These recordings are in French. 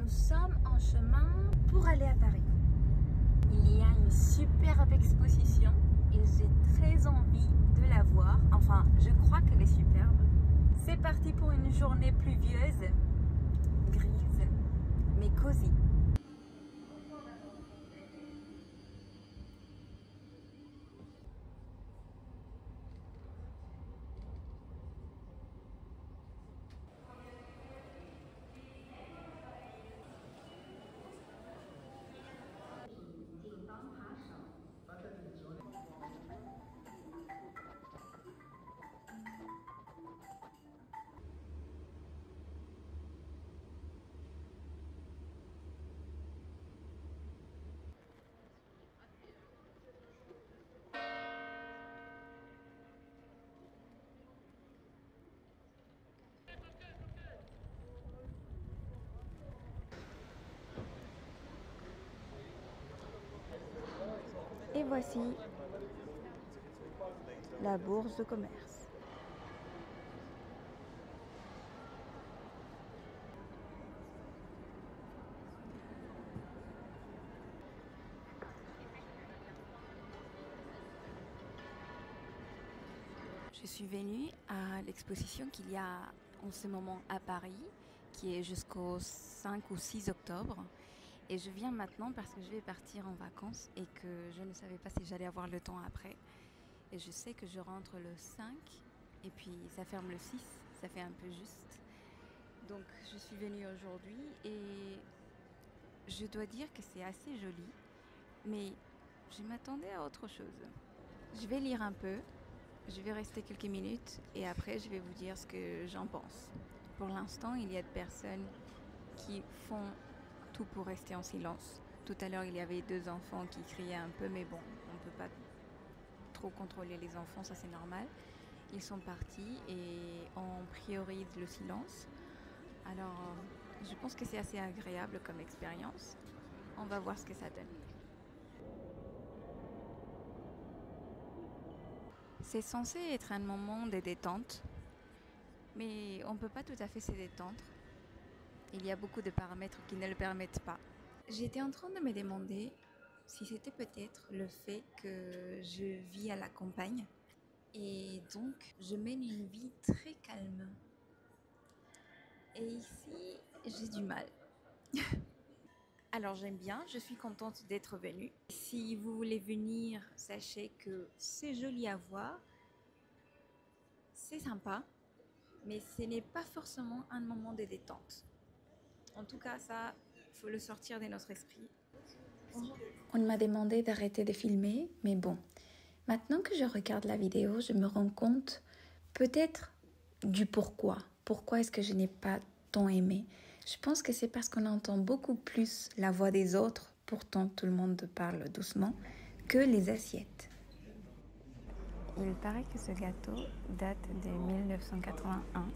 Nous sommes en chemin pour aller à Paris. Il y a une superbe exposition et j'ai très envie de la voir. Enfin, je crois qu'elle est superbe. C'est parti pour une journée pluvieuse, grise, mais cosy. Et voici la bourse de commerce. Je suis venue à l'exposition qu'il y a en ce moment à Paris, qui est jusqu'au 5 ou 6 octobre. Et je viens maintenant parce que je vais partir en vacances et que je ne savais pas si j'allais avoir le temps après. Et je sais que je rentre le 5 et puis ça ferme le 6, ça fait un peu juste. Donc je suis venue aujourd'hui et je dois dire que c'est assez joli, mais je m'attendais à autre chose. Je vais lire un peu, je vais rester quelques minutes et après je vais vous dire ce que j'en pense. Pour l'instant, il y a des personnes qui font tout pour rester en silence. Tout à l'heure, il y avait 2 enfants qui criaient un peu, mais bon, on ne peut pas trop contrôler les enfants, ça c'est normal. Ils sont partis et on priorise le silence. Alors, je pense que c'est assez agréable comme expérience. On va voir ce que ça donne. C'est censé être un moment de détente, mais on ne peut pas tout à fait se détendre. Il y a beaucoup de paramètres qui ne le permettent pas. J'étais en train de me demander si c'était peut-être le fait que je vis à la campagne et donc je mène une vie très calme. Et ici, j'ai du mal. Alors j'aime bien, je suis contente d'être venue. Si vous voulez venir, sachez que c'est joli à voir, c'est sympa, mais ce n'est pas forcément un moment de détente. En tout cas, ça, il faut le sortir de notre esprit. On m'a demandé d'arrêter de filmer, mais bon, maintenant que je regarde la vidéo, je me rends compte peut-être du pourquoi. Pourquoi est-ce que je n'ai pas tant aimé? Je pense que c'est parce qu'on entend beaucoup plus la voix des autres, pourtant tout le monde parle doucement, que les assiettes. Il paraît que ce gâteau date de 1981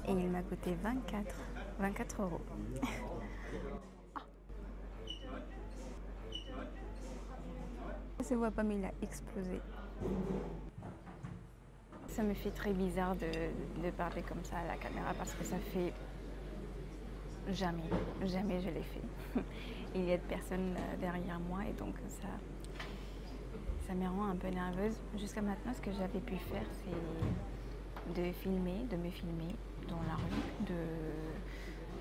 et il m'a coûté 24 euros. Ça se voit pas, mais il a explosé. Ça me fait très bizarre de parler comme ça à la caméra parce que ça fait jamais je l'ai fait. Il y a des personnes derrière moi et donc ça me rend un peu nerveuse. Jusqu'à maintenant, ce que j'avais pu faire, c'est de me filmer dans la rue,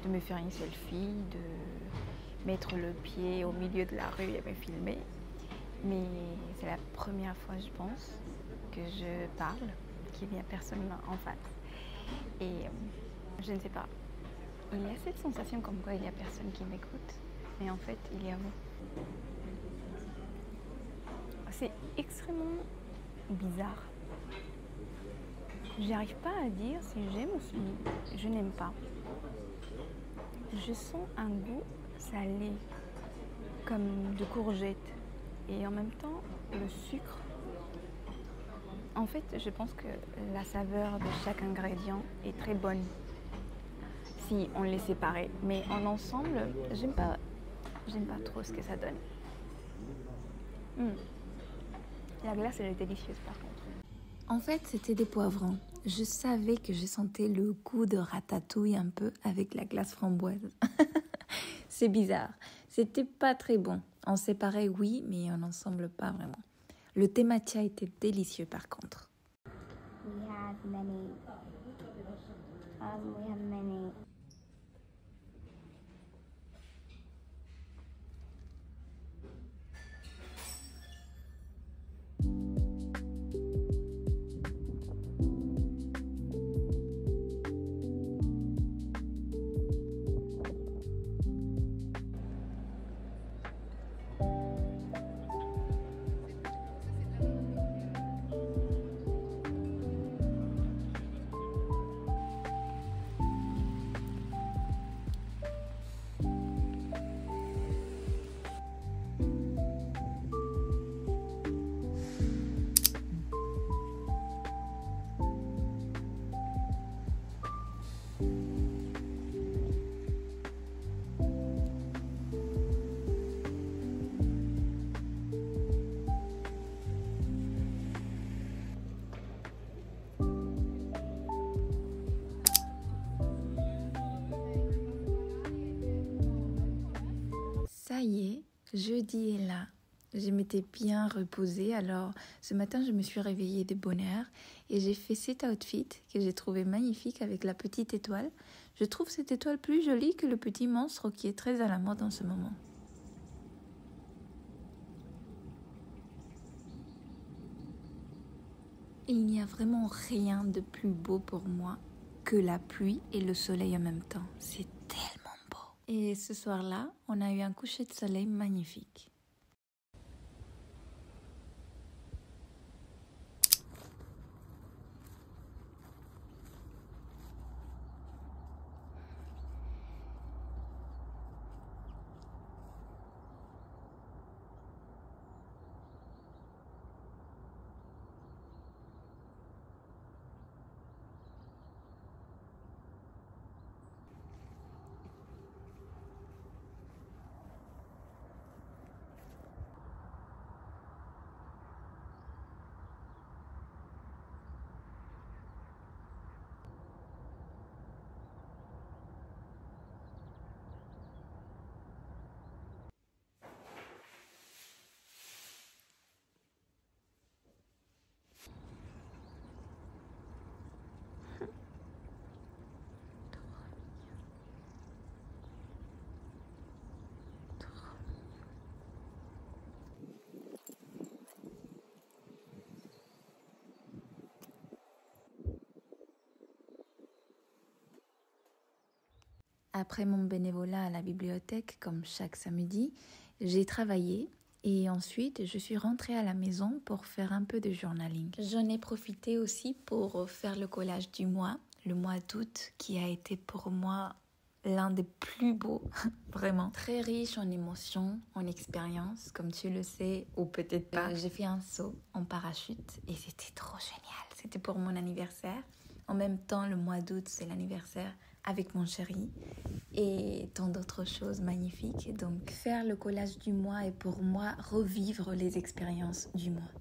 de me faire une selfie, de mettre le pied au milieu de la rue et me filmer. Mais c'est la première fois, je pense, que je parle, qu'il n'y a personne en face. Et je ne sais pas, il y a cette sensation comme quoi il n'y a personne qui m'écoute, mais en fait, il y a vous. C'est extrêmement bizarre. J'arrive pas à dire si j'aime ou si je n'aime pas. Je sens un goût salé, comme de courgettes. Et en même temps, le sucre. En fait, je pense que la saveur de chaque ingrédient est très bonne si on les séparait. Mais en ensemble, j'aime pas trop ce que ça donne. La glace, elle est délicieuse par contre. En fait, c'était des poivrons. Je savais que je sentais le goût de ratatouille un peu avec la glace framboise. C'est bizarre. C'était pas très bon. En séparé, oui, mais en ensemble, pas vraiment. Le thé matcha était délicieux par contre. We have many. We have many. Ça y est, jeudi est là. Je m'étais bien reposée, alors ce matin je me suis réveillée de bonne heure et j'ai fait cet outfit que j'ai trouvé magnifique avec la petite étoile. Je trouve cette étoile plus jolie que le petit monstre qui est très à la mode en ce moment. Il n'y a vraiment rien de plus beau pour moi que la pluie et le soleil en même temps. C'est tellement beau. Et ce soir-là, on a eu un coucher de soleil magnifique. Après mon bénévolat à la bibliothèque, comme chaque samedi, j'ai travaillé et ensuite je suis rentrée à la maison pour faire un peu de journaling. J'en ai profité aussi pour faire le collage du mois, le mois d'août, qui a été pour moi l'un des plus beaux, vraiment. Très riche en émotions, en expériences, comme tu le sais, ou peut-être pas. J'ai fait un saut en parachute et c'était trop génial. C'était pour mon anniversaire. En même temps, le mois d'août, c'est l'anniversaire avec mon chéri et tant d'autres choses magnifiques. Donc, faire le collage du mois est pour moi revivre les expériences du mois.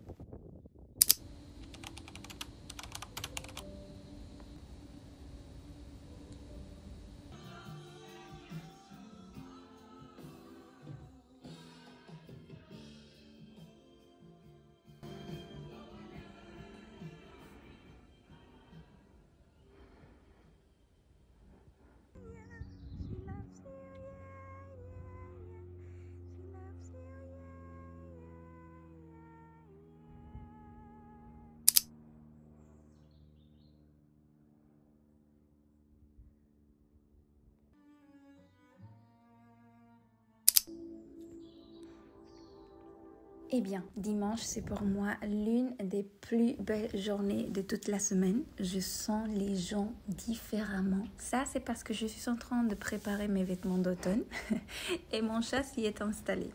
Eh bien, dimanche, c'est pour moi l'une des plus belles journées de toute la semaine. Je sens les gens différemment. Ça, c'est parce que je suis en train de préparer mes vêtements d'automne et mon chat s'y est installé.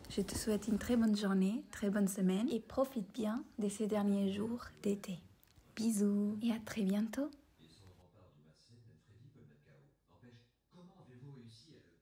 Je te souhaite une très bonne journée, très bonne semaine et profite bien de ces derniers jours d'été. Bisous et à très bientôt. Et son rempart du Madsen, Manfredi peut le mettre KO. N'empêche, comment avez-vous réussi à le